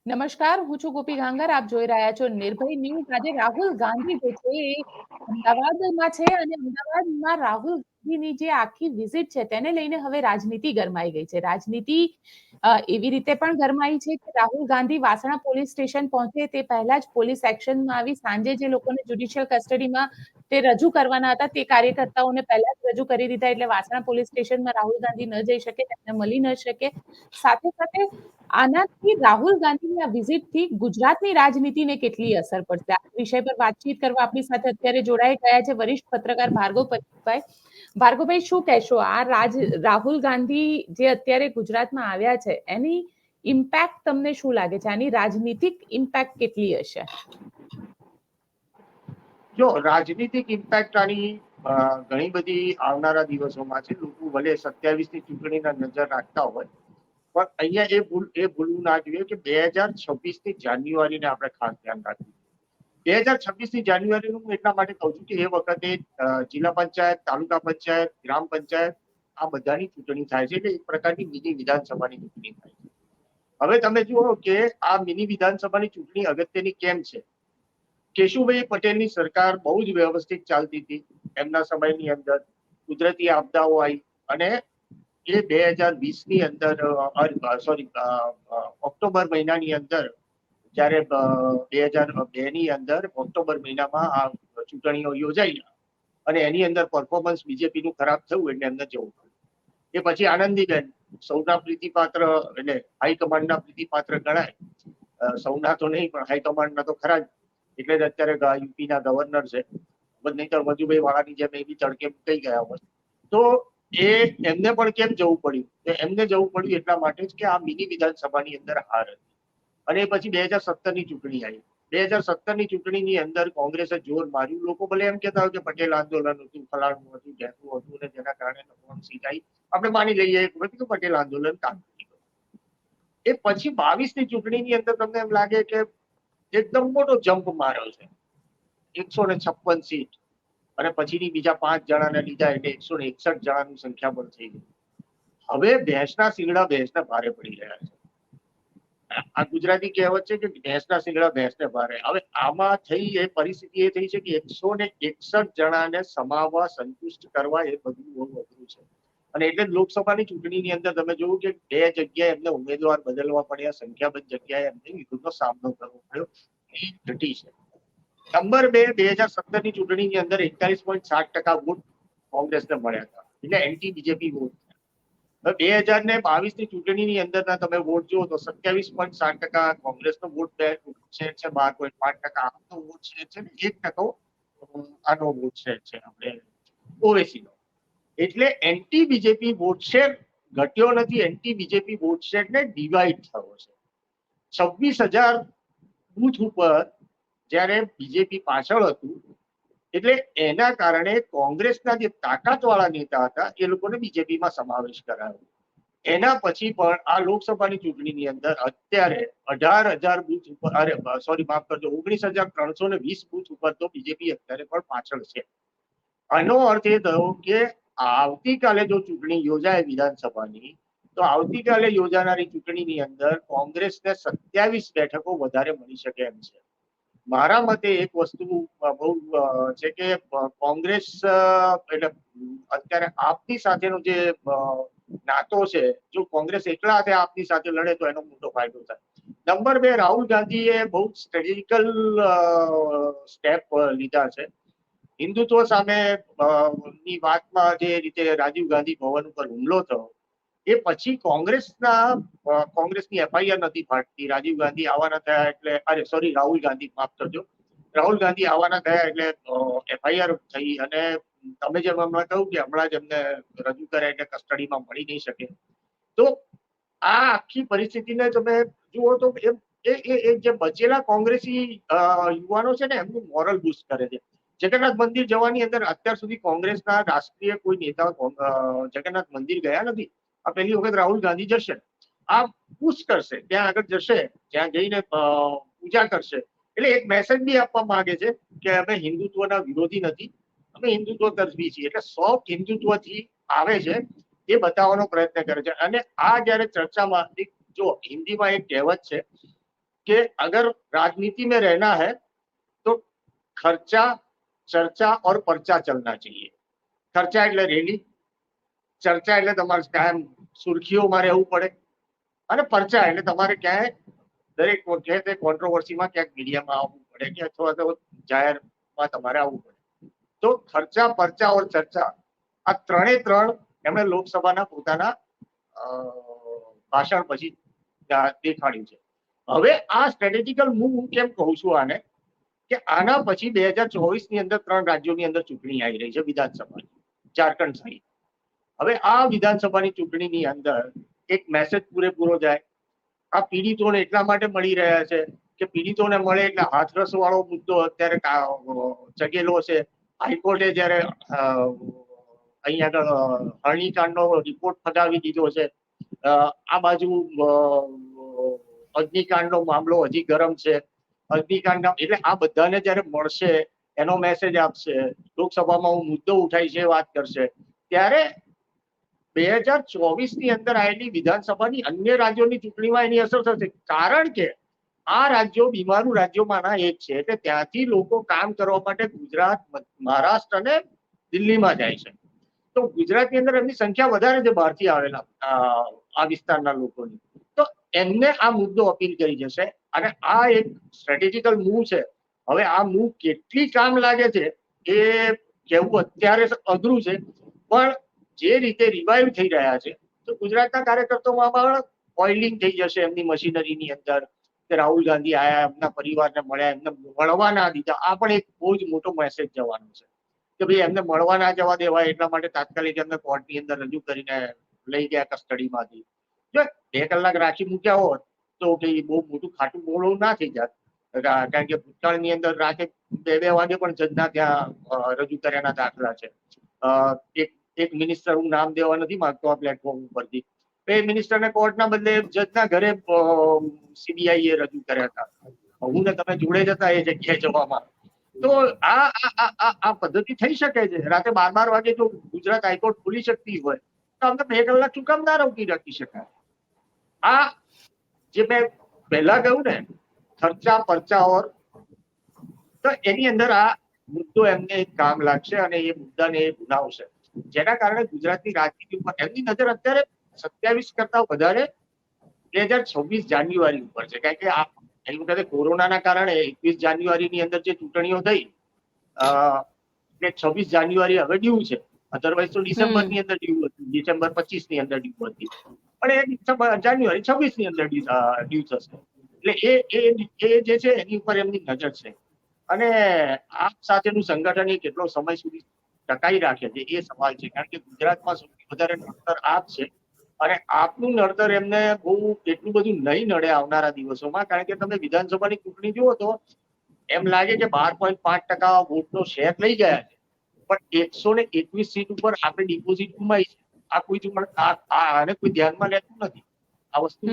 નમસ્કાર, હું છું ગોપી ગાંગર. આપ જોઈ રહ્યા છો નિર્ભય ન્યૂઝ. આજે રાહુલ ગાંધી જે છે એ અમદાવાદમાં છે અને અમદાવાદમાં રાહુલ ગાંધીની જે આખી વિઝિટ છે તેને લઈને હવે રાજનીતિ ગરમાઈ ગઈ છે. રાજનીતિ એવી રીતે પણ ગરમાઈ છે કે રાહુલ ગાંધી વાસણા પોલીસ સ્ટેશન પહોંચે તે પહેલા જ પોલીસ એક્શનમાં આવી સાંજે જે લોકોને જ્યુડિશિયલ કસ્ટડીમાં તે રજૂ કરવાના હતા તે કાર્યકર્તાઓને પહેલા જ રજૂ કરી દીધા, એટલે વાસણા પોલીસ સ્ટેશનમાં રાહુલ ગાંધી ન જઈ શકે, તેમને મળી ન શકે. સાથે સાથે આનાથી રાહુલ ગાંધીની આ વિઝિટથી ગુજરાતની રાજનીતિને કેટલી અસર પડશે, આ વિષય પર વાતચીત કરવા આપણી સાથે અત્યારે જોડાઈ ગયા છે વરિષ્ઠ પત્રકાર ભાર્ગવ પરીખભાઈ. ભાર્ગવભાઈ, શું કહેશો? રાહુલ ગાંધી જે અત્યારે ગુજરાતમાં આવ્યા છે એની ઇમ્પેક્ટ તમને શું લાગે છે? આની રાજનીતિક ઇમ્પેક્ટ કેટલી હશે? જો રાજનીતિક ઇમ્પેક્ટ આની ઘણી બધી આવનારા દિવસોમાં છે. લોકો ભલે 27ની ચૂંટણીના નજર રાખતા હોય, પણ અહીંયા એ ભૂલવું ના જોઈએ કે 2026ની જાન્યુઆરીને આપણે ખાસ ધ્યાન રાખવું. 2026ની જાન્યુઆરીનું હું એટલા માટે કહું છું કે એ વખતે જિલ્લા પંચાયત, તાલુકા પંચાયત, ગ્રામ પંચાયત આ બધાની ચૂંટણી થાય છે, એટલે એક પ્રકારની મિની વિધાનસભાની ચૂંટણી થાય છે. હવે તમે જુઓ કે આ મિની વિધાનસભાની ચૂંટણી અગત્યની કેમ છે? કેશુભાઈ પટેલની સરકાર બહુ જ વ્યવસ્થિત ચાલતી હતી. એમના સમયની અંદર કુદરતી આપદાઓ આવી અને એ 2020ની અંદર ઓક્ટોબર મહિનાની અંદર, જયારે 2002ની અંદર ઓક્ટોબર મહિનામાં આ ચૂંટણીઓ યોજાઈ અને એની અંદર પરફોર્મન્સ બીજેપીનું ખરાબ થયું એટલે એમને જવું પડ્યું. એ પછી આનંદીબેન સૌના પ્રીતિપાત્ર, એટલે હાઈકમાન્ડના પ્રીતિપાત્ર ગણાય. સૌના તો નહીં પણ હાઈકમાન્ડના તો ખરા જ, એટલે જ અત્યારે યુપીના ગવર્નર છે. નહીંતર મજુભાઈ વાળાની જેમ એ બી તડકે મુકાઈ ગયા હોય. તો એમને પણ કેમ જવું પડ્યું? એમને જવું પડ્યું એટલા માટે જ કે આ મિની વિધાનસભાની અંદર હાર હતી. અને પછી 2017ની ચૂંટણી આવી. 2017ની ચૂંટણીની અંદર કોંગ્રેસે જોર માર્યું. લોકો ભલે એમ કહેતા હોય કે પટેલ આંદોલન હતું, ફલાણું હતું, ઢેકું હતું, અને જેના કારણે સીટ આવી. આપણે માની લઈએ કે પટેલ આંદોલન કામ કર્યું. એ પછી 22ની ચૂંટણીની અંદર તમને એમ લાગે કે એકદમ મોટો જમ્પ માર્યો છે, 156 સીટ, અને પછીની બીજા 5 જણાને લીધા એટલે 161 જણાનું સંખ્યાબળ થઈ ગયું. હવે ભેંસના શિંગડા ભેંસને ભારે પડી રહ્યા છે. આ ગુજરાતી કહેવત છે કે ભેંસના શિંગડા ભેંસને ભારે. હવે આમાં થઈ એ પરિસ્થિતિ એ થઈ છે કે 161 જણાને સમાવવા, સંતુષ્ટ કરવા એ બધું બહુ અઘરું છે. અને એટલે લોકસભાની ચૂંટણીની અંદર તમે જોયું કે 2 જગ્યાએ એમને ઉમેદવાર બદલવા પડ્યા, સંખ્યાબંધ જગ્યાએ એમને વિરોધનો સામનો કરવો પડ્યો. એ ઘટી છે. નંબર 2, 2017ની ચૂંટણીની અંદર 41.7% વોટ કોંગ્રેસને મળ્યા હતા, એટલે એન્ટી બીજેપી વોટ. 2022ની ચૂંટણીની અંદરના તમે વોટ જુઓ તો 27.7% કોંગ્રેસનો વોટ શેર છે, 12.5% આનો વોટ શેર છે, 1% આનો વોટ શેર છે આપણે ઓવેસીનો. એટલે એન્ટી બીજેપી વોટ શેર ઘટ્યો નથી, એન્ટી બીજેપી વોટ શેર ને ડિવાઈડ થયો છે. 26,000 બૂથ ઉપર જ્યારે બીજેપી પાછળ હતું, એટલે એના કારણે કોંગ્રેસના જે તાકાતવાળા નેતા હતા એ લોકોને બીજેપીમાં સમાવેશ કરાયો. એના પછી પણ આ લોકસભાની ચૂંટણીની અંદર અત્યારે 18,000 બૂથ ઉપર, માફ કરજો, 19,320 બૂથ ઉપર તો બીજેપી અત્યારે પણ પાછળ છે. આનો અર્થ એ થયો કે આવતીકાલે જો ચૂંટણી યોજાય વિધાનસભાની, તો આવતીકાલે યોજાનારી ચૂંટણીની અંદર કોંગ્રેસને 27 બેઠકો વધારે મળી શકે એમ છે. મારા મતે એક વસ્તુ બહુ છે કે કોંગ્રેસ એટલે અત્યારે આપની સાથેનો જે નાતો છે, જો કોંગ્રેસ એકલા હાથે આપની સાથે લડે તો એનો મોટો ફાયદો થાય. નંબર 2, રાહુલ ગાંધીએ બહુ સ્ટ્રેટેજિકલ સ્ટેપ લીધા છે. હિન્દુત્વ સામે ની વાતમાં જે રીતે રાજીવ ગાંધી ભવન ઉપર હુમલો થયો, એ પછી કોંગ્રેસની એફઆઈઆર નથી ફાટતી. રાજીવ ગાંધી આવવાના થયા એટલે, રાહુલ ગાંધી, માફ કરજો, રાહુલ ગાંધી આવવાના થયા એટલે એફઆઈઆર થઈ. અને તમે જેમ હમણાં કહ્યું કે હમણાં જ એમને રજૂ કર્યા એટલે કસ્ટડીમાં મળી નહીં શકે. તો આ આખી પરિસ્થિતિને તમે જુઓ તો એ જે બચેલા કોંગ્રેસી યુવાનો છે ને, એમનું મોરલ બૂસ્ટ કરે છે. જગન્નાથ મંદિર જવાની અંદર અત્યાર સુધી કોંગ્રેસના રાષ્ટ્રીય કોઈ નેતા જગન્નાથ મંદિર ગયા નથી. આ પહેલી વખત રાહુલ ગાંધી જશે, આ પુશ કરશે, ત્યાં આગળ જશે, ત્યાં જઈને પૂજા કરશે. એટલે એક મેસેજ બી આપવા માંગે છે કે અમે હિન્દુત્વના વિરોધી નથી, અમે હિન્દુત્વ તરફી છીએ. એટલે સોફ્ટ હિન્દુત્વથી આવે છે એ બતાવવાનો પ્રયત્ન કરે છે. અને આ જયારે ચર્ચામાં, જો હિન્દીમાં એક કહેવત છે कि अगर राजनीति में रहना है तो खर्चा, चर्चा और पर्चा चलना चाहिए. खर्चा એટલે રેલી, ચર્ચા એટલે તમારે કાયમ સુર્ખીઓમાં રહેવું પડે, અને पर्चा એટલે તમારે ક્યાંય દરેક વખતે કોન્ટ્રોવર્સીમાં ક્યાંક મીડિયામાં આવવું પડે કે અથવા તો જાહેરમાં તમારે આવવું પડે. તો ખર્ચા, पर्चा और चर्चा આ ત્રણે ત્રણ એમણે લોકસભાના પોતાના ભાષણ પછી દેખાડ્યું છે. હવે આ સ્ટ્રેટેજિકલ મૂવ હું કેમ કહું છું આને, કે આના પછી 2024 ની અંદર 3 રાજ્યોની અંદર ચૂંટણી આવી રહી છે વિધાનસભાની, ઝારખંડ સહિત. હવે આ વિધાનસભાની ચૂંટણીની અંદર એક મેસેજ પૂરેપૂરો જાય. આ પીડિતોને એટલા માટે મળી રહ્યા છે કે પીડિતોને મળે એટલે હાથરસ વાળો મુદ્દો અત્યારે ચગેલો છે. હાઈકોર્ટે જયારે અહીંયા આગળ હરણીકાંડનો રિપોર્ટ ફગાવી દીધો છે. આ બાજુ અગ્નિકાંડનો મામલો હજી ગરમ છે. અગ્નિકાંડ એટલે આ બધાને જયારે મળશે, એનો મેસેજ આપશે, લોકસભામાં મુદ્દો ઉઠાઈ છે, વાત કરશે, ત્યારે 2024 ની અંદર આવેલી વિધાનસભાની અન્ય રાજ્યોની ચૂંટણીમાં એની અસર થશે. કારણ કે આ રાજ્યો બીમારું રાજ્યોમાંના એક છે, એટલે ત્યાંથી લોકો કામ કરવા માટે ગુજરાત, મહારાષ્ટ્ર અને દિલ્હીમાં જાય છે. તો ગુજરાતની અંદર એમની સંખ્યા વધારે છે બહારથી આવેલા આ વિસ્તારના લોકોની. તો એમને આ મુદ્દો અપીલ કરી જશે, અને આ એક સ્ટ્રેટેજિકલ મૂવ છે. હવે આ મૂવ કેટલી કામ લાગે છે એ કહેવું અત્યારે અઘરું છે, પણ જે રીતે રિવાઇવ થઈ રહ્યા છે તો ગુજરાતના કાર્યકર્તાઓમાં પણ ઓઇલિંગ થઈ જશે એમની મશીનરીની અંદર. કે રાહુલ ગાંધી આયા, એમના પરિવારને મળ્યા, એમને મળવા ના દીધા, આ પણ એક બહુ જ મોટો મેસેજ જવાનો છે કે ભાઈ એમને મળવા ના જવા દેવાય, એટલા માટે તાત્કાલિક એમને કોર્ટની અંદર રજૂ કરીને લઈ ગયા કસ્ટડીમાંથી. જો 2 કલાક રાખી મૂક્યા હોત તો કઈ બહુ મોટું ખાટું બોળું ના થઈ જાત. કારણ કે ભૂતકાળની અંદર રાતે 2 વાગે પણ જજના ત્યાં રજૂ કર્યાના દાખલા છે. એક મિનિસ્ટર, હું નામ દેવા નથી માંગતો આ પ્લેટફોર્મ ઉપરથી, એ મિનિસ્ટરને કોર્ટના બદલે જજના ઘરે સીબીઆઈ એ રજૂ કર્યા હતા. હું ને તમે જોડે જતા એ જગ્યાએ જવામાં. તો આ પદ્ધતિ થઈ શકે છે. રાતે 12 વાગે જો ગુજરાત હાઈકોર્ટ ખુલી શકતી હોય તો અમને 2 કલાક શું કામ ના રોકી રાખી શકાય? આ જે મેં પહેલા કહ્યું ને, ખર્ચા, पर्चा ઓર, તો એની અંદર આ મુદ્દો એમને કામ લાગશે અને એ મુદ્દાને એ ભૂલાવશે, જેના કારણે ગુજરાતની રાજનીતિ ઉપર એમની નજર અત્યારે 27 કરતા વધારે 2026 જાન્યુઆરી ઉપર છે. કારણ કે આ એ વખતે કોરોનાના કારણે 21 જાન્યુઆરીની અંદર જે ચૂંટણીઓ થઈ, એટલે 26 જાન્યુઆરી હવે ડ્યુ છે. અધરવાઇઝ તો ડિસેમ્બરની અંદર ડ્યુ હતી, ડિસેમ્બર 25 ની અંદર ડ્યુ હતી, પણ એ જાન્યુઆરી 26 ની અંદર ડ્યુ થશે. એટલે એ જે છે એની ઉપર એમની નજર છે. અને આપ સાથેનું સંગઠન એ કેટલો સમય સુધી ટકાઈ રાખે છે એ સવાલ છે. કારણ કે ગુજરાતમાં સૌથી વધારે નડતર આપ છે, અને આપનું નડતર એમને બહુ એટલું બધું નહીં નડે આવનારા દિવસોમાં. કારણ કે તમે વિધાનસભાની ચૂંટણી જુઓ તો એમ લાગે કે 12.5% વોટનો શેર લઈ ગયા છે, પણ 121 સીટ ઉપર આપણે ડિપોઝિટ ગુમાવી છે. આ કોઈ આને કોઈ ધ્યાનમાં લેતું નથી. આ વસ્તુ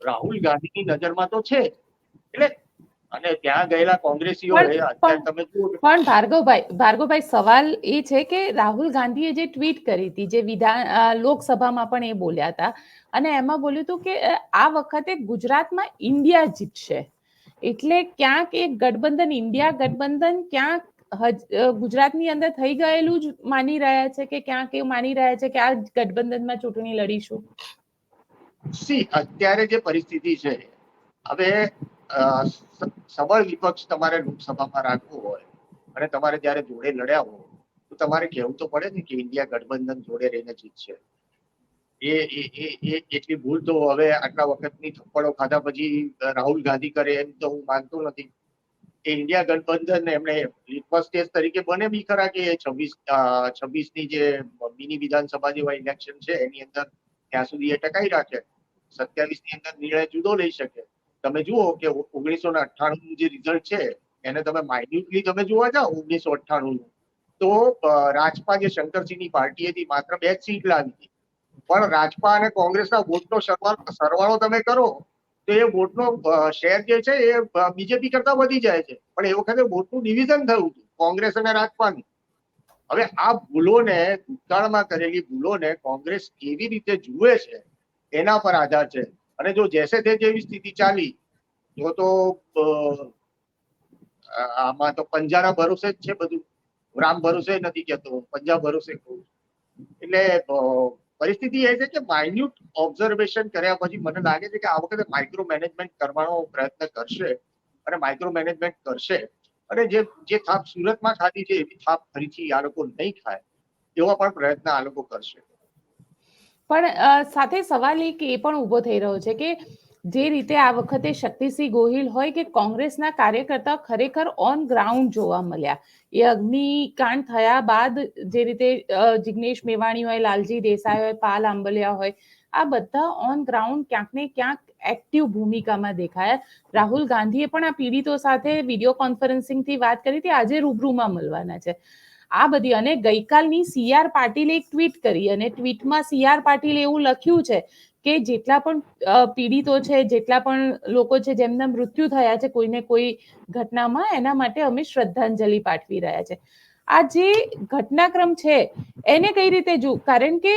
રાહુલ ગાંધીની નજરમાં તો છે. એટલે અને ત્યાં ગયેલા કોંગ્રેસીઓ અત્યારે તમે જુઓ. પણ ભાર્ગવભાઈ સવાલ એ છે કે રાહુલ ગાંધીએ જે ટ્વીટ કરી હતી, જે લોકસભામાં પણ એ બોલ્યા હતા, અને એમાં બોલ્યું હતું કે આ વખતે ગુજરાતમાં ઇન્ડિયા જીતશે. એટલે ક્યાંક એક ગઠબંધન, ઇન્ડિયા ગઠબંધન ક્યાંક ગુજરાતની અંદર થઈ ગયેલું જ માની રહ્યા છે કે ક્યાંક એવું માની રહ્યા છે કે આ ગઠબંધનમાં ચૂંટણી લડીશું? અત્યારે જે પરિસ્થિતિ છે, હવે સબળ વિપક્ષ તમારે લોકસભામાં રાખવું હોય અને તમારે જયારે જોડે લડ્યા હોય તો તમારે કહેવું તો પડે ને કે ઇન્ડિયા ગઠબંધન જોડે રહીને જીતશે. એ એટલી ભૂલ તો હવે આટલા વખતની થપ્પડો ખાધા પછી રાહુલ ગાંધી કરે એમ તો હું માનતો નથી. એ ઇન્ડિયા ગઠબંધન એમણે લિટમસ ટેસ્ટ તરીકે બને બી ખરા કે 26 ની જે મિની વિધાનસભા જેવા ઇલેક્શન છે એની અંદર ત્યાં સુધી એ ટકાઈ રાખે. 27 ની અંદર નિર્ણય જુદો લઈ શકે. તમે જુઓ કે 1998 નું જે રિઝલ્ટ છે એને તમે માઇન્યુટલી તમે જોવા જાઓ 1998 નું, તો રાજપા જે શંકરસિંહની પાર્ટી હતી માત્ર 2 સીટ લાવી હતી, પણ રાજપા અને કોંગ્રેસના વોટનો સરવાળો તમે કરો તો એ વોટનો શેર જે છે એ બીજેપી કરતા વધી જાય છે. પણ એ વખતે વોટનું ડિવિઝન થયું હતું કોંગ્રેસ અને રાજપાનું. હવે આ ભૂલોને, ભૂતકાળમાં કરેલી ભૂલોને કોંગ્રેસ કેવી રીતે જુએ છે એના પર આધાર છે. અને જો જેસે તે જેવી સ્થિતિ ચાલી તો આમાં તો પંજાના ભરોસે જ છે બધું. રામ ભરોસે નથી કહેતો, પંજા ભરોસે કહું. એટલે પરિસ્થિતિ એ છે કે માઇન્યુટ ઓબ્ઝર્વેશન કર્યા પછી મને લાગે છે કે આ વખતે માઇક્રો મેનેજમેન્ટ કરવાનો પ્રયત્ન કરશે અને માઇક્રો મેનેજમેન્ટ કરશે અને જે થાપ સુરતમાં ખાધી છે એવી થાપ ફરીથી આ લોકો નહીં ખાય એવા પણ પ્રયત્ન આ લોકો કરશે. પણ સાથે સવાલ એ પણ ઉભો થઈ રહ્યો છે કે જે રીતે આ વખતે શક્તિસિંહ ગોહિલ હોય કે કોંગ્રેસના કાર્યકર્તા ખરેખર ઓન ગ્રાઉન્ડ જોવા મળ્યા. એ અગ્નિકાંડ થયા બાદ જે રીતે જિગ્નેશ મેવાણી હોય, લાલજી દેસાઈ હોય, પાલ આંબલિયા હોય, આ બધા ઓન ગ્રાઉન્ડ ક્યાંક ને ક્યાંક એક્ટિવ ભૂમિકામાં દેખાયા. રાહુલ ગાંધીએ પણ આ પીડિતો સાથે વિડીયો કોન્ફરન્સિંગથી વાત કરી હતી, આજે રૂબરૂમાં મળવાના છે. આ બધી અને ગઈકાલની CR પાટીલે એક ટ્વીટ કરી અને ટ્વીટમાં CR પાટીલે એવું લખ્યું છે કે જેટલા પણ પીડિતો છે, જેટલા પણ લોકો છે જેમના મૃત્યુ થયા છે કોઈને કોઈ ઘટનામાં, એના માટે અમે શ્રદ્ધાંજલિ પાઠવી રહ્યા છે. આ જે ઘટનાક્રમ છે એને કઈ રીતે જોવું? કારણ કે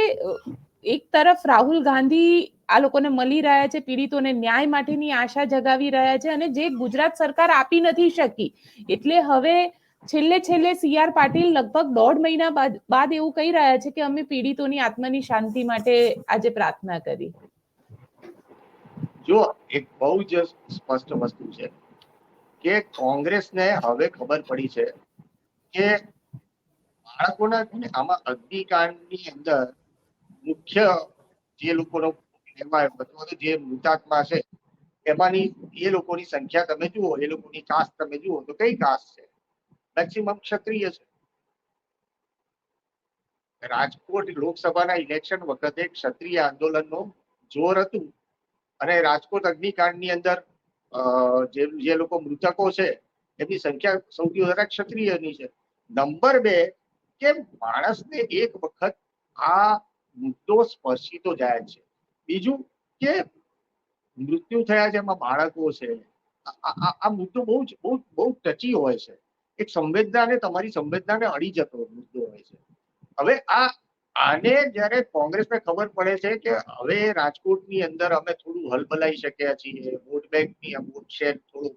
એક તરફ રાહુલ ગાંધી આ લોકોને મળી રહ્યા છે, પીડિતોને ન્યાય માટેની આશા જગાવી રહ્યા છે અને જે ગુજરાત સરકાર આપી નથી શકી, એટલે હવે છેલ્લે CR પાટીલ લગભગ 1.5 મહિના બાદ એવું કહી રહ્યા છે કે અમે પીડિતોની આત્માની શાંતિ માટે આજે પ્રાર્થના કરી. જો એક બહુ જ સ્પષ્ટ વસ્તુ છે કે કોંગ્રેસને હવે ખબર પડી છે કે બાળકોના આમાં અગ્નિકાંડની અંદર મુખ્ય જે લોકોનો જે મૃતાત્મા છે એમાંની એ લોકોની સંખ્યા તમે જુઓ, એ લોકોની કાસ્ટ તમે જુઓ તો કઈ કાસ્ટ છે? મેક્સિમમ ક્ષત્રિય છે. રાજકોટ લોકસભાના ઇલેક્શન વખતે ક્ષત્રિય આંદોલનનો જોર હતું અને રાજકોટ અગ્નિકાંડની અંદર જે લોકો મૃતકો છે એમની સંખ્યા સૌથી વધારે ક્ષત્રિયની છે. નંબર 2 કે માણસને એક વખત આ મુદ્દો સ્પર્શી તો જાય છે. બીજું કે મૃત્યુ થયા છે એમાં બાળકો છે, આ મુદ્દો બહુ ટચી હોય છે. એક સંવેદનાને, તમારી સંવેદનાને અડી જતો મુદ્દો હોય છે. હવે આને જ્યારે કોંગ્રેસને ખબર પડે છે કે હવે રાજકોટની અંદર અમે થોડું હલબલાઈ શક્યા છીએ, વોટ બેંકની વોટ શેર થોડો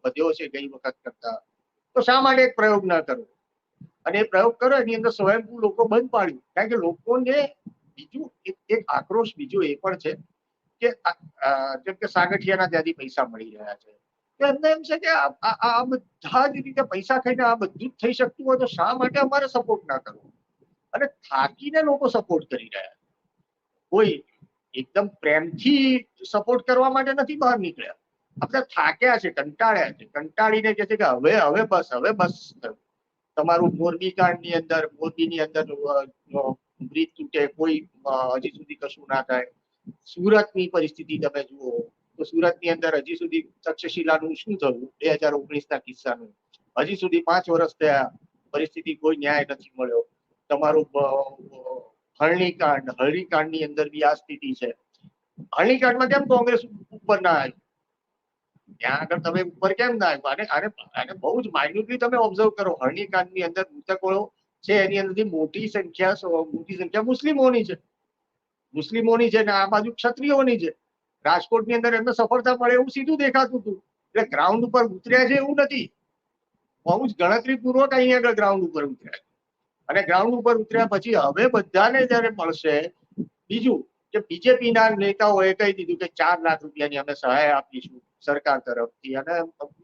વધ્યો છે ગઈ વખત કરતા, તો શા માટે એક પ્રયોગ ન કરવો? અને એ પ્રયોગ કરો એની અંદર સ્વયંભૂ લોકો બંધ પાડ્યું. કારણ કે લોકોને બીજું એક આક્રોશ બીજો એ પણ છે કે જેમ કે સાગઠિયાના ત્યાંથી પૈસા મળી રહ્યા છે, તો એમને એમ છે કે આ બધા જ રીતે પૈસા ખાઈને આ બધું જ થઈ શકતું હોય તો શા માટે અમારે સપોર્ટ ના કરવો? અને થાકીને લોકો સપોર્ટ કરી રહ્યા છે. કોઈ એકદમ પ્રેમથી સપોર્ટ કરવા માટે નથી બહાર નીકળ્યા. આપણે થાક્યા છે, કંટાળ્યા છે, કંટાળીને કે છે કે હવે બસ તમારું મોરબી કાંડની અંદર, મોરબીની અંદર બ્રિજ તૂટે, કોઈ હજી સુધી કશું ના થાય. સુરતની પરિસ્થિતિ તમે જુઓ તો સુરતની અંદર હજી સુધી તક્ષશિલાનું શું થયું 2019ના કિસ્સાનું, હજી સુધી 5 વર્ષ થયા, પરિસ્થિતિ કોઈ ન્યાય નથી મળ્યો. તમારું હરણીકાંડની અંદર બી આ સ્થિતિ છે. હરણીકાંડમાં કેમ કોંગ્રેસ ઉપર ના આવ્યું? ત્યાં આગળ તમે ઉપર કેમ ના આવ્યું? આને બહુ જ માઇન્યુટલી તમે ઓબ્ઝર્વ કરો. હરણીકાંડની અંદર મૃતકો છે એની અંદરથી મોટી સંખ્યા મુસ્લિમોની છે ને આ બાજુ ક્ષત્રિયોની છે. રાજકોટની અંદર એમને સફળતા મળે એવું સીધું દેખાતું હતું. એટલે ગ્રાઉન્ડ ઉપર ઉતર્યા છે એવું નથી, બહુ જ ગણતરીપૂર્વક અહીં આગળ ગ્રાઉન્ડ ઉપર ઉતર્યા. અને ગ્રાઉન્ડ ઉપર ઉતર્યા પછી હવે બધાને જયારે મળશે, બીજું કે બીજેપીના નેતાઓએ કહી દીધું કે 4 લાખ રૂપિયાની અમે સહાય આપીશું સરકાર તરફથી, અને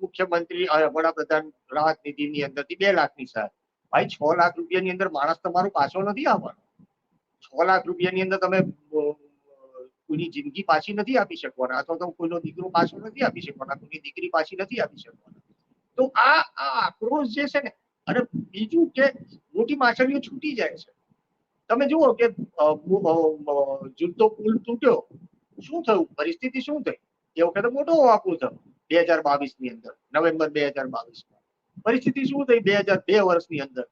મુખ્યમંત્રી વડાપ્રધાન રાહત નિધિની અંદરથી 2 લાખની સહાય. ભાઈ 6 લાખ રૂપિયાની અંદર માણસ તમારો પાછો નથી આવવાનો. 6 લાખ રૂપિયાની અંદર તમે કોઈની જિંદગી પાછી નથી આપી શકવાના, અથવા તો કોઈનો દીકરો પાછો નથી આપી શકવાના, કોઈની દીકરી પાછી નથી આપી શકવાના. તો આ આક્રોશ જે છે ને, અને બીજું કે મોટી માછલીઓ છૂટી જાય છે. તમે જુઓ કે જુદ્ધો પુલ તૂટ્યો, શું થયું? પરિસ્થિતિ શું થઈ? એ વખતે મોટો વાપો થયો 2022ની અંદર, નવેમ્બર 2022માં. પરિસ્થિતિ શું થઈ 2002 વર્ષની અંદર?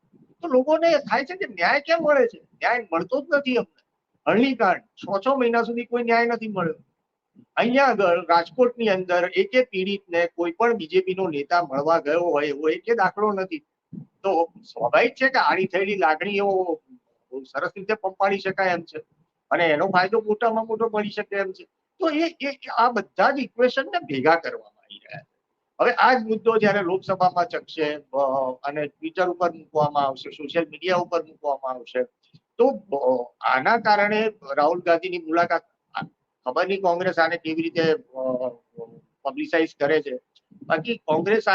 તો લોકોને થાય છે કે ન્યાય કેમ મળે છે? ન્યાય મળતો જ નથી અમને. હરણીકાંડ 6 મહિના સુધી કોઈ ન્યાય નથી મળ્યો. અહીંયા આગળ રાજકોટની અંદર એકે પીડિતને કોઈ પણ બીજેપીનો નેતા મળવા ગયો હોય એવો એકે દાખલો નથી. તો સ્વાભાવિક છે કે આની થયેલી લાગણીઓ સરસ રીતે પંપાડી શકાય એમ છે અને એનો ફાયદો મોટામાં મોટો મળી શકે એમ છે. તો આ બધા જ ઇક્વેશનને ભેગા કરવામાં હવે આ જ મુદ્દો જયારે લોકસભામાં ચકશે અને ટ્વિટર ઉપર મૂકવામાં આવશે, સોશિયલ મીડિયા ઉપર મૂકવામાં આવશે, તો આના કારણે રાહુલ ગાંધીની મુલાકાત, ખબર નહીં કોંગ્રેસ આને કેવી રીતે પબ્લિસાઇઝ કરે છે. બાકી કોંગ્રેસે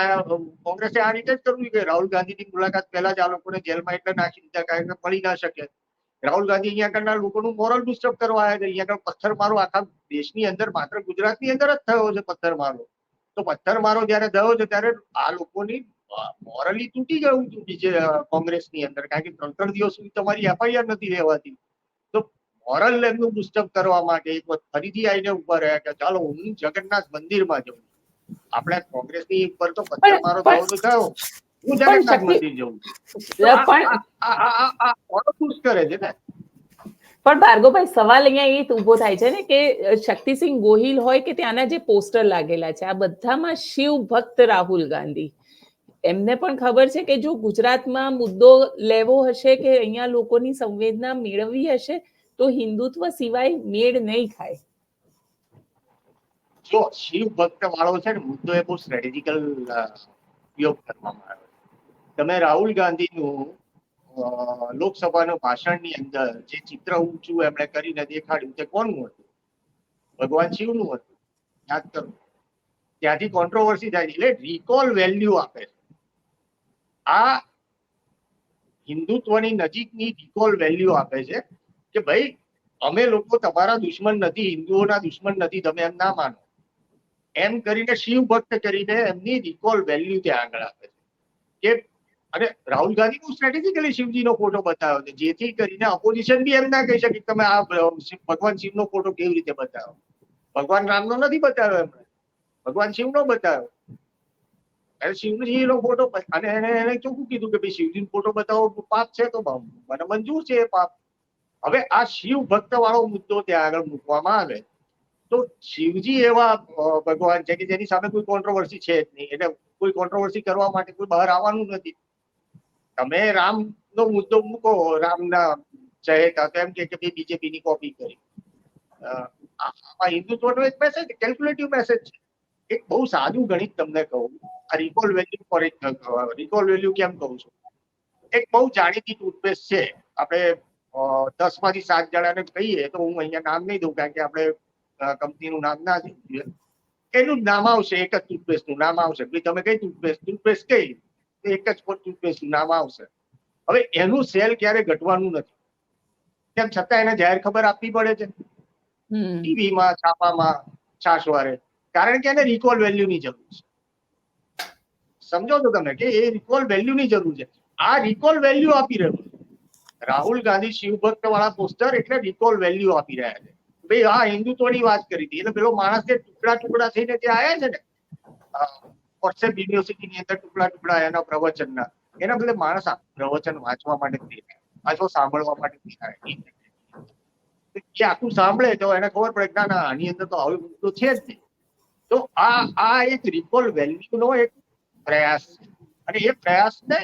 આ રીતે જ કરવું કે રાહુલ ગાંધીની મુલાકાત પહેલા જ આ લોકોને જેલમાં એટલે નાખી દીધા, કારણ કે મળી ના શકે. રાહુલ ગાંધી અહીંયા આગળના લોકોનું મોરલ બુસ્ટઅપ કરવા આવ્યા છે. અહીંયા આગળ પથ્થરમારો આખા દેશની અંદર, માત્ર ગુજરાતની અંદર જ થયો છે પથ્થરમારો. તો પથ્થરમારો જયારે થયો છે ત્યારે આ લોકોની મોરલી તૂટી ગયું હતું બીજે કોંગ્રેસની અંદર, કારણ કે 3-3 દિવસ સુધી તમારી એફઆઈઆર નથી લેવાતી. તો મોરલ એમનું બુસ્ટઅપ કરવા માટે એક વખત ફરીથી આવીને ઉભા રહ્યા કે ચાલો હું જગન્નાથ મંદિરમાં જઉં. આપણે કોંગ્રેસની ઉપર તો પથ્થરમારો થયો તો થયો, હું જગન્નાથ મંદિર જઉં છું. કરે છે ને. પણ ભાર્ગવભાઈ, સવાલ અહીંયા એ ઉભો થાય છે ને કે શક્તિસિંહ ગોહિલ હોય કે ત્યાંના જે પોસ્ટર લાગેલા છે, આ બધામાં શિવ ભક્ત રાહુલ ગાંધી. એમને પણ ખબર છે કે જો ગુજરાતમાં મુદ્દો લેવો હશે કે અહીંયા લોકોની સંવેદના મેળવવી હશે તો હિન્દુત્વ સિવાય મેળ નહીં ખાય. જો શિવ ભક્ત વાળો છે ને મુદ્દો, એ બહુ સ્ટ્રેટેજિકલ ઉપયોગ કરવામાં આવ્યો. તમે રાહુલ ગાંધીનું લોકસભાના ભાષણની અંદર જે ચિત્ર ઊંચું એમણે કરીને દેખાડ્યું તે કોનું હતું? ભગવાન શિવનું હતું. યાદ કરો, ત્યાંથી કોન્ટ્રોવર્સી થાય છે. એટલે રિકોલ વેલ્યુ આપે છે. આ હિન્દુત્વની નજીકની રિકોલ વેલ્યુ આપે છે કે ભાઈ અમે લોકો તમારા દુશ્મન નથી, હિન્દુઓના દુશ્મન નથી, તમે એમ ના માનો, એમ કરીને શિવ ભક્ત કરીને એમની રિકોલ વેલ્યુ ત્યાં આગળ આપે છે. કે અને રાહુલ ગાંધી બહુ સ્ટ્રેટેજિકલી શિવજીનો ફોટો બતાવ્યો છે, જેથી કરીને ઓપોઝિશન બી એમ ના કહી શકે કે તમે આ ભગવાન શિવનો ફોટો કેવી રીતે બતાવ્યો. ભગવાન રામનો નથી બતાવ્યો એમણે, ભગવાન શિવનો બતાવ્યો. શિવજીનો ફોટો, અને એને ચોખ્ખું કીધું કે ભાઈ શિવજીનો ફોટો બતાવો પાપ છે તો મને મંજૂર છે એ પાપ. હવે આ શિવ ભક્ત વાળો મુદ્દો ત્યાં આગળ મૂકવામાં આવે તો શિવજી એવા ભગવાન છે કે જેની સામે કોઈ કોન્ટ્રોવર્સી છે જ નહીં, એટલે કોઈ કોન્ટ્રોવર્સી કરવા માટે કોઈ બહાર આવવાનું નથી. તમે રામનો મુદ્દો મૂકો, રામના ચહેતા, તો એમ કે બીજેપીની કોપી કરી. આમાં હિન્દુત્વનો એક મેસેજ, કેલ્ક્યુલેટિવ મેસેજ છે. એક બહુ સાદું ગણિત તમને કહું, આ recall value for recall value કેમ કહું છું? એક બહુ જાણીતી ટૂથપેસ્ટ છે, આપણે 10 માંથી 7 જણાને કહીએ તો હું અહીંયા નામ નહીં દઉં કારણ કે આપણે કંપનીનું નામ ના દઈએ, એનું જ નામ આવશે, એક જ ટૂથપેસ્ટનું નામ આવશે. ભાઈ તમે કઈ ટૂથપેસ્ટ કઈ, એક જ ટૂથપેસ્ટનું નામ આવશે. હવે એનું સેલ ક્યારે ઘટવાનું નથી, તેમ છતાં એને જાહેર ખબર આપવી પડે છે ટીવીમાં, છાપામાં, છાશવારે, કારણ કે એને રિકોલ વેલ્યુની જરૂર છે. સમજો તો તમે કે એ રિકોલ વેલ્યુની જરૂર છે. આ રિકોલ વેલ્યુ આપી રહ્યું છે રાહુલ ગાંધી શિવભક્ત વાળા પોસ્ટર, એટલે રિકોલ વેલ્યુ આપી રહ્યા છે. ભાઈ હા, હિન્દુત્વની વાત કરી હતી, એટલે પેલો માણસ જે ટુકડા થઈને ત્યાં આવ્યા છે ને વોટ્સએપ યુનિવર્સિટીની અંદર, ટુકડા એના પ્રવચનના, એના બદલે માણસ પ્રવચન વાંચવા માટે અથવા સાંભળવા માટે આખું સાંભળે તો એને ખબર પડે કે ના આની અંદર તો આવી મુદ્દો છે જ નહીં. તો આ એક રિકોલ વેલ્યુનો એક પ્રયાસ છે, અને એ પ્રયાસને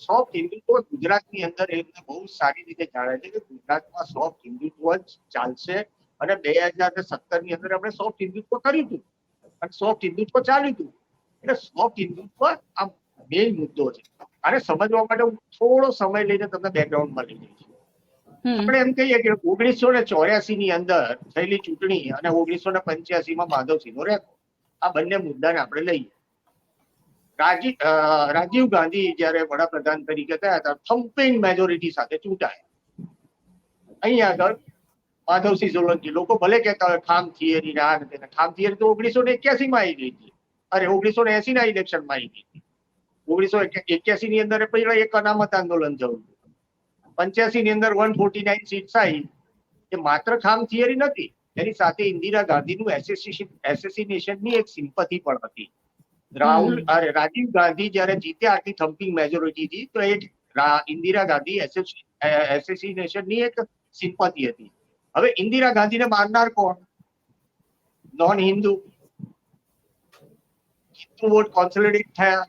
સોફ્ટ હિન્દુત્વ ગુજરાતની અંદર એમને બહુ સારી રીતે જાણે છે કે ગુજરાતમાં સોફ્ટ હિન્દુત્વ જ ચાલશે. અને 2017ની અંદર આપણે સોફ્ટ હિન્દુત્વ કર્યું હતું અને સોફ્ટ હિન્દુત્વ ચાલ્યું હતું. એટલે સોફ્ટ હિન્દુત્વ આ મેઇન મુદ્દો છે. આને સમજવા માટે હું થોડો સમય લઈને તમને બેકગ્રાઉન્ડમાં લઈ જઈશ. આપણે એમ કહીએ કે 1984ની અંદર થયેલી ચૂંટણી અને 1985માં માધવસિંહનો રેકોર્ડ, આ બંને મુદ્દાને આપણે લઈએ. રાજીવ ગાંધી જયારે વડાપ્રધાન તરીકે થયા હતા, થમ્પિંગ મેજોરિટી સાથે ચૂંટાયા. અહીંયા આગળ માધવસિંહ સોલંકી, લોકો ભલે કહેતા હોય ખામ થિયરી, ખામ થિયરી તો 1981માં આવી ગઈ હતી, અરે 1980ના ઇલેક્શનમાં આવી ગઈ હતી. 1981ની અંદર પહેલા એક અનામત આંદોલન થયું, 85ની અંદર 149 સીટ્સ આવી. એ માત્ર ખામ થિયરી નથી, એની સાથે ઇન્દિરા ગાંધીનું એસેસિનેશનની એક સિમ્પથી પણ હતી. રાજીવ ગાંધી જયારે જીત્યા આટલી થમ્પિંગ મેજોરિટીથી, તો એ ઇન્દિરા ગાંધી એસેસિનેશનની એક સિમ્પથી હતી. હવે ઇન્દિરા ગાંધીને મારનાર કોણ? Non Hindu. Hindu vote consolidate થયા.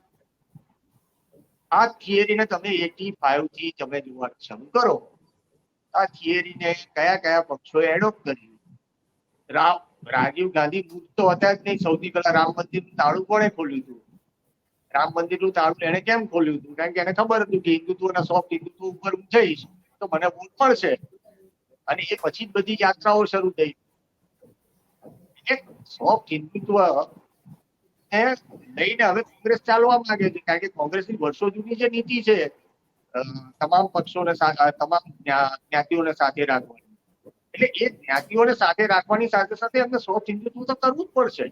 આ થિયરીને તમે 85 થી તમે જોવા શરૂ કરો, આ થિયરીને કયા કયા પક્ષોએ એડોપ્ટ કરી. રાજીવ ગાંધી બુદ્ધ તો હતા જ નહીં. સૌથી પહેલા રામ મંદિરનું તાળું કોણે ખોલ્યું હતું? રામ મંદિરનું તાળું એને કેમ ખોલ્યું હતું? કારણ કે એને ખબર હતું કે હિન્દુત્વના સોફ્ટ હિન્દુત્વ ઉપર હું જઈશ તો મને વોટ મળશે, અને એ પછી જ બધી યાત્રાઓ શરૂ થઈ. એક સોફ્ટ હિન્દુત્વ લઈને હવે કોંગ્રેસ ચાલવા માંગે છે, કારણ કે કોંગ્રેસની વર્ષો જૂની જે નીતિ છે તમામ પક્ષોને તમામ જ્ઞાતિઓને સાથે રાખવાની, એટલે એ જ્ઞાતિઓને સાથે રાખવાની સાથે સાથે એમને સોફ્ટ હિન્દુત્વ તો કરવું જ પડશે.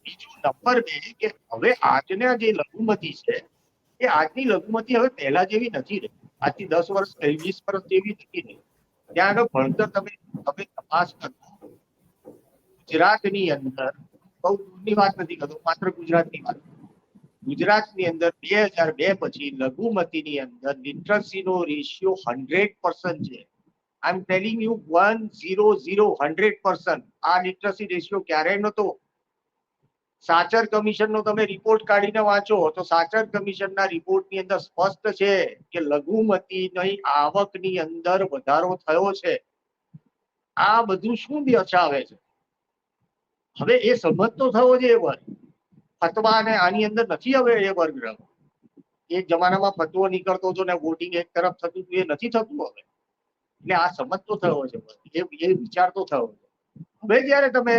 બીજું નંબર 2 કે હવે આજના જે લઘુમતી છે એ આજની લઘુમતી હવે પહેલા જેવી નથી રહી. આજથી 10 વર્ષ 20 વર્ષ જેવી નથી રહી. ત્યાં આગળ ભણતર તમે તપાસ કરો, ગુજરાતની અંદર બહુ દૂરની વાત નથી કરતો, માત્ર ગુજરાતની વાત, ગુજરાતની અંદર 2002 પછી લઘુમતીની અંદર લિટરસીનો રેશિયો 100% છે. આઈ એમ ટેલિંગ યુ 100%. આ લિટરસી રેશિયો ક્યારેય નહોતો. સાચર કમિશનનો તમે રિપોર્ટ કાઢીને વાંચો તો સાચર કમિશનના રિપોર્ટની અંદર સ્પષ્ટ છે કે લઘુમતીની આવકની અંદર વધારો થયો છે. આ બધું શું દર્શાવે છે? હવે એ સમજતો થવો જોઈએ વર્ગ. ફતવા અને આની અંદર નથી હવે એ વર્ગ રહ્યો. એક જમાનામાં ફતવો નીકળતો હતો ને વોટિંગ એક તરફ થતું હતું, એ નથી થતું હવે. એટલે આ સમજતો થયો છે, એ વિચારતો થયો છે. હવે જયારે તમે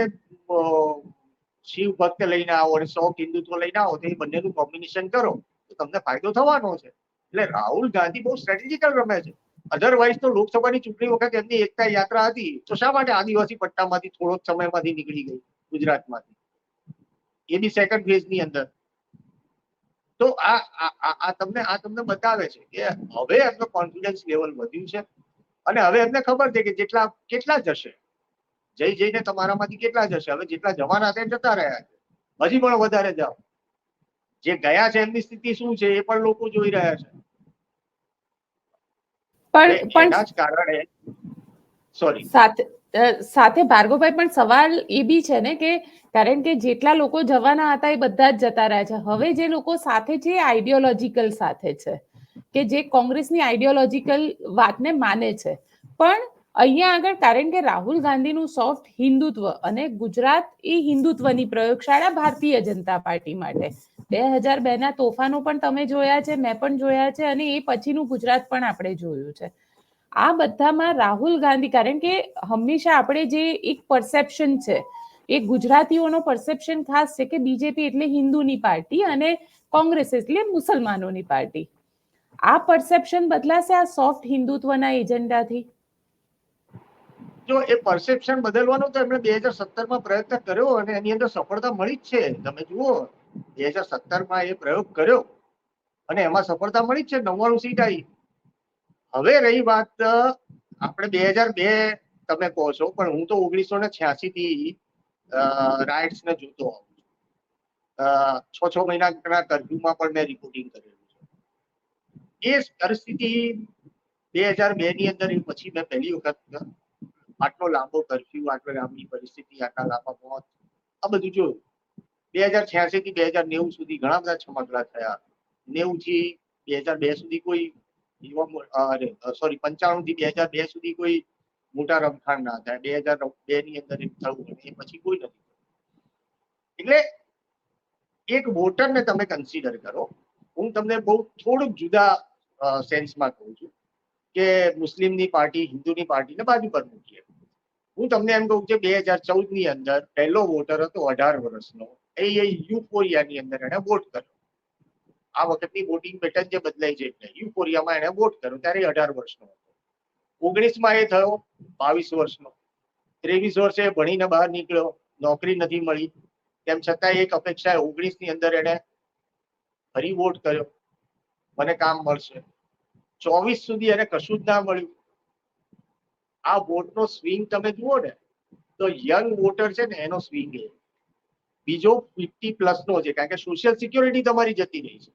શિવ ભક્ત લઈને આવો અને સોફ્ટ હિન્દુત્વ લઈને આવો તો એ બંનેનું કોમ્બિનેશન કરો તો તમને ફાયદો થવાનો છે. એટલે રાહુલ ગાંધી બહુ સ્ટ્રેટેજિકલ રમે છે. અધરવાઇઝ તો લોકસભાની ચૂંટણી વખત એમની એકતા યાત્રા હતી તો શા માટે આદિવાસી પટ્ટામાંથી થોડો સમયમાંથી નીકળી ગઈ ગુજરાતમાંથી, એ બી સેકન્ડ ફેઝની અંદર. તો આ તમને બતાવે છે કે હવે એમનો કોન્ફિડન્સ લેવલ વધ્યું છે અને હવે એમને ખબર છે કે કેટલા જશે, જઈને તમારામાંથી કેટલા જશે. હવે જેટલા જવાના હતા જતા રહ્યા છે, હજી પણ વધારે જાઓ. જે ગયા છે એમની સ્થિતિ શું છે એ પણ લોકો જોઈ રહ્યા છે. એના જ કારણે સોરી સાથે ભાર્ગવભાઈ પણ સવાલ એ બી છે ને કે કારણ કે જેટલા લોકો જવાના હતા એ બધા જ જતા રહ્યા છે. હવે જે લોકો સાથે છે આઈડિયોલોજીકલ સાથે છે કે જે કોંગ્રેસની આઈડિયોલોજીકલ વાતને માને છે. પણ અહીંયા આગળ કારણ કે રાહુલ ગાંધીનું સોફ્ટ હિન્દુત્વ અને ગુજરાત એ હિન્દુત્વની પ્રયોગશાળા ભારતીય જનતા પાર્ટી માટે 2002 ના તોફાનો પણ તમે જોયા છે, મેં પણ જોયા છે અને એ પછીનું ગુજરાત પણ આપણે જોયું છે. આ બધામાં રાહુલ ગાંધી કારણ કે હંમેશા આપણે જે એક પરસેપ્શન છે એ ગુજરાતીઓનો પરસેપ્શન ખાસ છે કે બીજેપી એટલે હિન્દુની પાર્ટી અને કોંગ્રેસ એટલે મુસલમાનોની પાર્ટી. આ પરસેપ્શન બદલાશે આ સોફ્ટ હિન્દુત્વના એજન્ડાથી? જો એ પરસેપ્શન બદલવાનો તો એમણે 2017માં પ્રયત્ન કર્યો અને એની અંદર સફળતા મળી જ છે. તમે જુઓ 2017માં એ પ્રયોગ કર્યો અને એમાં સફળતા મળી જ છે, 99 સીટ આવી. હવે રહી વાત આપણે 2002 તમે કહો છો, પણ હું તો 1986 થી રાઇટ્સ ને જોતો આવું છું. 6 મહિનાના કર્ફ્યુમાં પણ મેં રિપોર્ટિંગ કરેલું છે. એ પરિસ્થિતિ 2002 ની અંદર પછી મેં પહેલી વખત આટલો લાંબો કર્ફ્યુ, આટલો લાંબી પરિસ્થિતિ, આટલા લાંબા મોત, આ બધું જોયું. 2086 થી 2090 સુધી ઘણા બધા છમકલા થયા. 90 થી 2002 સુધી કોઈ 95 થી 2002 સુધી કોઈ મોટા રમખાણ ના થાય. 2002 ની અંદર એમ થયું એ પછી કોઈ નથી. એટલે એક વોટરને તમે કન્સિડર કરો. હું તમને બહુ થોડુંક જુદા સેન્સમાં કહું છું કે મુસ્લિમની પાર્ટી હિન્દુની પાર્ટીને બાજુ પર મૂકીએ. હું તમને એમ કહું કે 2014 ની અંદર પહેલો વોટર હતો 18 વર્ષનો, એ યુફોરિયાની અંદર એને વોટ કર્યો. આ વખતની વોટિંગ પેટર્ન જે બદલાઈ છે એટલે યુફોરિયામાં એને વોટ કર્યો ત્યારે 18 વર્ષનો હતો. 19માં એ થયો 22 વર્ષનો. 23 વર્ષે ભણીને બહાર નીકળ્યો, નોકરી નથી મળી, તેમ છતાં એક અપેક્ષા 19 ની અંદર એને ફરી વોટ કર્યો, મને કામ મળશે. 24 સુધી એને કશું જ ના મળ્યું. આ વોટનો સ્વિંગ તમે જુઓ ને તો યંગ વોટર છે ને એનો સ્વિંગ એ બીજો 50+ નો છે, કારણ કે સોશિયલ સિક્યોરિટી તમારી જતી રહી છે.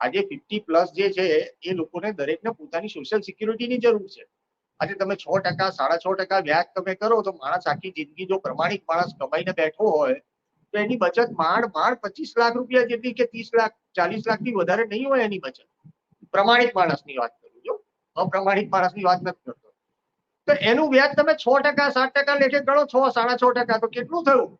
આજે 50+ જે છે એ લોકોને દરેકને પોતાની સોશિયલ સિક્યોરિટીની જરૂર છે. આજે તમે 6%, 6.5% વ્યાજ તમે કરો તો માણસ આખી જિંદગી જો પ્રમાણિક માણસ કમાઈને બેઠો હોય તો એની બચત માંડ 25 લાખ રૂપિયા જેટલી કે 30 લાખ 40 લાખથી વધારે નહીં હોય એની બચત. પ્રમાણિક માણસની વાત કરું છું, અપ્રમાણિક માણસની વાત નથી કરતો. તો એનું વ્યાજ તમે 6%, 7% લેખે ગણો, 6, 6.5% તો કેટલું થયું?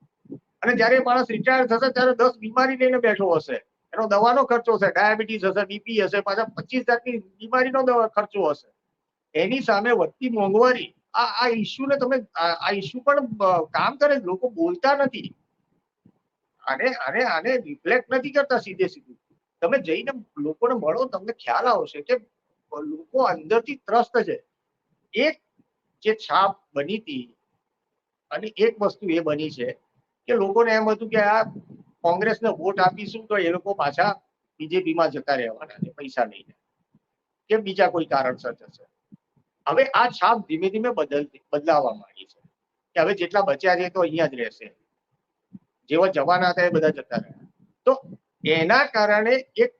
અને જયારે માણસ રિટાયર થશે ત્યારે 10 બીમારી લઈને બેઠો હશે, એનો દવાનો ખર્ચો હશે, ડાયાબિટીસ હશે, બીપી હશે, પાછા 25 જાતની બીમારીનો ખર્ચો હશે. એની સામે વધતી મોંઘવારી, આ ઇસ્યુને તમે આ ઇસ્યુ પણ કામ કરે, લોકો બોલતા નથી, આને રિફ્લેક્ટ નથી કરતા સીધે સીધું. તમે જઈને લોકોને મળો, તમને ખ્યાલ આવશે કે લોકો અંદરથી ત્રસ્ત છે. એક જે છાપ બની હતી, અને એક વસ્તુ એ બની છે કે લોકોને એમ હતું કે આ કોંગ્રેસને વોટ આપીશું તો એ લોકો પાછા બીજેપીમાં જતા રહેવાના છે પૈસા લઈને, કે બીજા કોઈ કારણસર જશે. હવે આ છાપ ધીમે ધીમે બદલાવા માંડી છે કે હવે જેટલા બચ્યા છે તો અહીંયા જ રહેશે, જેવા જવાના હતા એ બધા જતા રહ્યા. તો એના કારણે એક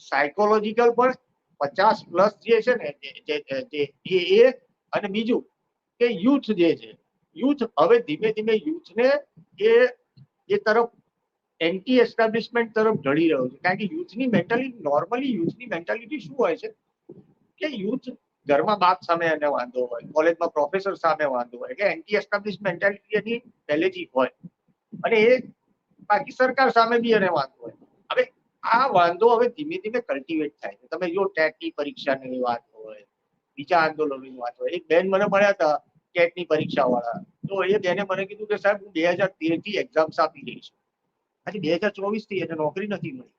સાયકોલોજીકલ પણ 50+ જે છે ને એ, અને બીજું કે યુથ જે છે, યુથ હવે ધીમે ધીમે યુથને એ તરફ એન્ટી એસ્ટાબ્લિશમેન્ટ તરફ ઢળી રહ્યો છે. કારણ કે યુથની મેન્ટાલિટી, નોર્મલી યુથની મેન્ટાલિટી શું હોય છે કે યુથ ઘરમાં બાપ સામે એને વાંધો હોય, કોલેજમાં પ્રોફેસર સામે વાંધો હોય, એટલે એન્ટી એસ્ટાબ્લિશ મેન્ટાલિટી એની પહેલેથી હોય, અને એ બાકી સરકાર સામે બી એને વાંધો હોય. હવે આ વાંધો હવે ધીમે ધીમે કલ્ટિવેટ થાય છે. તમે જો ટેટની પરીક્ષાની વાત હોય, બીજા આંદોલનની વાત હોય. એક બેન મને મળ્યા હતા ટેટની પરીક્ષા વાળા, તો એ બેને મને કીધું કે સાહેબ હું 2013 થી એક્ઝામ્સ આપી રહી છું, આજે 2024 થી એને નોકરી નથી મળી.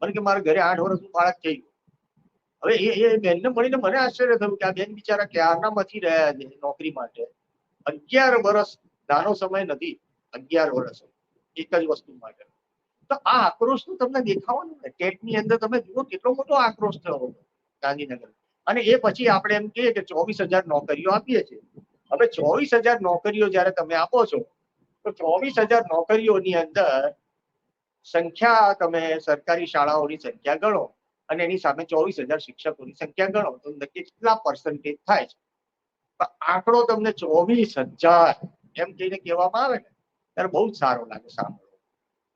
મને કે મારા ઘરે 8 વર્ષનું બાળક થઈ ગયું. હવે એ બેનને મળીને મને આશ્ચર્ય થયું કે આ બેન બિચારા ક્યારના મથી રહ્યા છે નોકરી માટે. 11 વર્ષ નાનો સમય નથી, 11 વર્ષ એક જ વસ્તુ માટે. તો આ આક્રોશ તો તમને દેખાવાનું ને, ટેટની અંદર તમે જુઓ કેટલો મોટો આક્રોશ થયો ગાંધીનગર. અને એ પછી આપણે એમ કહીએ કે 24,000 નોકરીઓ આપીએ છીએ. હવે 24,000 નોકરીઓ જયારે તમે આપો છો, તો 24,000 નોકરીઓની અંદર સંખ્યા, તમે સરકારી શાળાઓની સંખ્યા ગણો અને એની સામે 24,000 શિક્ષકોની સંખ્યા ગણો, તો કેટલા પર્સન્ટેજ થાય છે? આંકડો તમને 24,000 એમ કહીને કહેવામાં આવે ને ત્યારે બહુ જ સારો લાગે સાંભળો.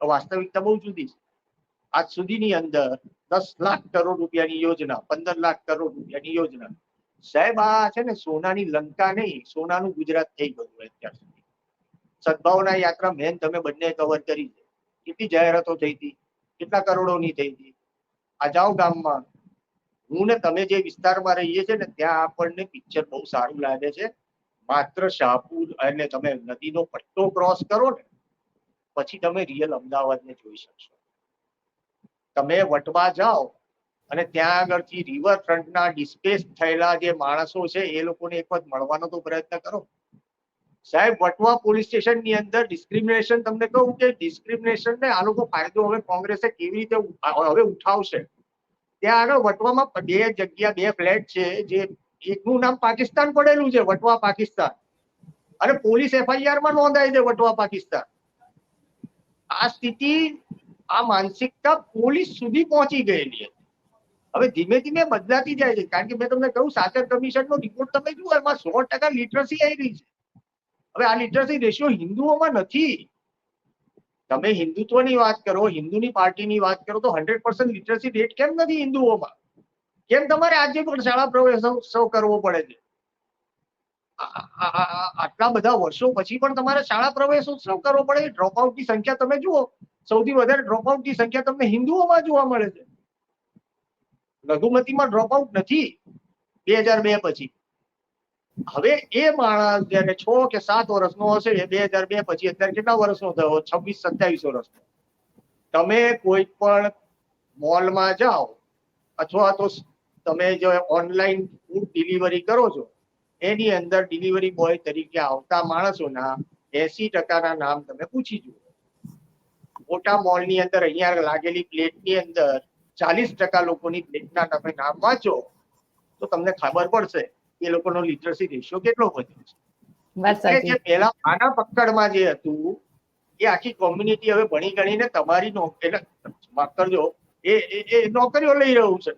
વાસ્તવિકતા બહુ જુદી છે. આજ સુધીની અંદર 10 લાખ કરોડ રૂપિયાની યોજના, 15 લાખ કરોડ રૂપિયાની યોજના, સાહેબ આ છે ને સોનાની લંકા નહીં, સોનાનું ગુજરાત થઈ ગયું અત્યાર સુધી. સદભાવના યાત્રા મેન તમે બંને કવર કરી છે. કેટલી જાહેરાતો થઈ હતી, કેટલા કરોડોની થઈ હતી. આ જાઓ ગામમાં, હું ને તમે જે વિસ્તારમાં રહીએ છીએ ને ત્યાં આપણને પિક્ચર બહુ સારું લાગે છે. માત્ર શાહપુર અને તમે નદીનો પટ્ટો ક્રોસ કરો ને પછી તમે રિયલ અમદાવાદને જોઈ શકશો. તમે વટવા જાઓ અને ત્યાં આગળથી રિવરફ્રન્ટના ડિસ્પ્લેસ થયેલા જે માણસો છે એ લોકોને એક વખત મળવાનો તો પ્રયત્ન કરો. સાહેબ વટવા પોલીસ સ્ટેશનની અંદર ડિસ્ક્રિમિનેશન, તમને કહું કે ડિસ્ક્રિમિનેશન ને આ લોકો ફાયદો હવે કોંગ્રેસે કેવી રીતે હવે ઉઠાવશે. ત્યાં આગળ વટવામાં 2 જગ્યા, 2 ફ્લેટ છે, જે એકનું નામ પાકિસ્તાન પડેલું છે, વટવા પાકિસ્તાન, અને પોલીસ FIR માં નોંધાય છે વટવા પાકિસ્તાન. આ સ્થિતિ, આ માનસિકતા પોલીસ સુધી પહોંચી ગયેલી છે. હવે ધીમે ધીમે બદલાતી જાય છે. કારણ કે મેં તમને કહ્યું સાચર કમિશનનો રિપોર્ટ તમે જુઓ, એમાં 100% લિટરસી આવી રહી છે. હવે આ લિટરસી રેશિયો હિન્દુઓમાં નથી. તમે હિન્દુત્વની વાત કરો, હિન્દુની પાર્ટીની વાત કરો, તો 100% લિટરસી રેટ કેમ નથી હિન્દુઓમાં? કેમ તમારે આજે પણ શાળા પ્રવેશોત્સવ કરવો પડે છે? આટલા બધા વર્ષો પછી પણ તમારે શાળા પ્રવેશોત્સવ કરવો પડે? ડ્રોપઆઉટની સંખ્યા તમે જુઓ, સૌથી વધારે ડ્રોપઆઉટની સંખ્યા તમને હિન્દુઓમાં જોવા મળે છે. લઘુમતીમાં ડ્રોપઆઉટ નથી 2002 પછી. હવે એ માણસ જયારે 6 કે 7 વર્ષનો હશે, 2002 પછી અત્યારે કેટલા વર્ષનો થયો? 26-27 વર્ષનો. તમે કોઈ પણ મોલમાં જાઓ અથવા તો તમે જો ઓનલાઈન ફૂડ ડિલિવરી કરો છો, એની અંદર ડિલિવરી બોય તરીકે આવતા માણસોના 80%ના નામ તમે પૂછી જુઓ. મોટા મોલની અંદર અહીંયા લાગેલી પ્લેટની અંદર 40% લોકોની પ્લેટના તમે નામ વાંચો તો તમને ખબર પડશે એ લોકોનો લિટરસી રેશિયો કેટલો વધ્યો છે. એટલે જે પહેલા આના પકડમાં જે હતું એ આખી કોમ્યુનિટી હવે ભણી ગણીને તમારી કરજો એ નોકરીઓ લઈ રહ્યું છે.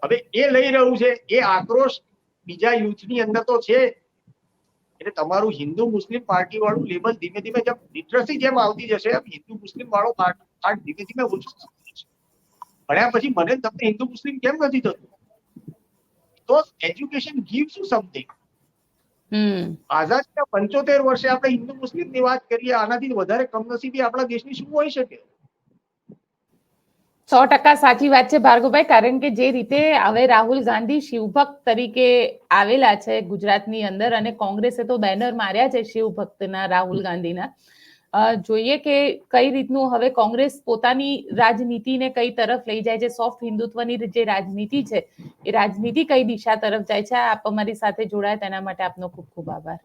હવે એ લઈ રહ્યું છે, એ આક્રોશ બીજા યુથની અંદર તો છે. એટલે તમારું હિન્દુ મુસ્લિમ પાર્ટી વાળું લેવલ ધીમે ધીમે જેમ લિટરસી જેમ આવતી જશે, હિન્દુ મુસ્લિમ વાળો પાર્ટ ધીમે ધીમે ઓછો થતું જશે. ભણ્યા પછી મને તમને હિન્દુ મુસ્લિમ કેમ નથી થતું? તો એજ્યુકેશન ગીવ્સ યુ સમથિંગ. આઝાદીના 75 વર્ષે આપણે હિન્દુ મુસ્લિમની વાત કરીએ, આનાથી વધારે કમનસીબી આપણા દેશની શું હોઈ શકે? 100% સાચી વાત છે ભાર્ગવભાઈ, કારણ કે જે રીતે હવે રાહુલ ગાંધી શિવભક્ત તરીકે આવેલા છે ગુજરાતની અંદર, અને કોંગ્રેસે તો બેનર માર્યા છે શિવભક્તના રાહુલ ગાંધીના. જોઈએ કે કઈ રીતનું હવે કોંગ્રેસ પોતાની રાજનીતિને કઈ તરફ લઈ જાય છે. સોફ્ટ હિન્દુત્વની જે રાજનીતિ છે એ રાજનીતિ કઈ દિશા તરફ જાય છે. આપ અમારી સાથે જોડાયા તેના માટે આપનો ખૂબ ખૂબ આભાર.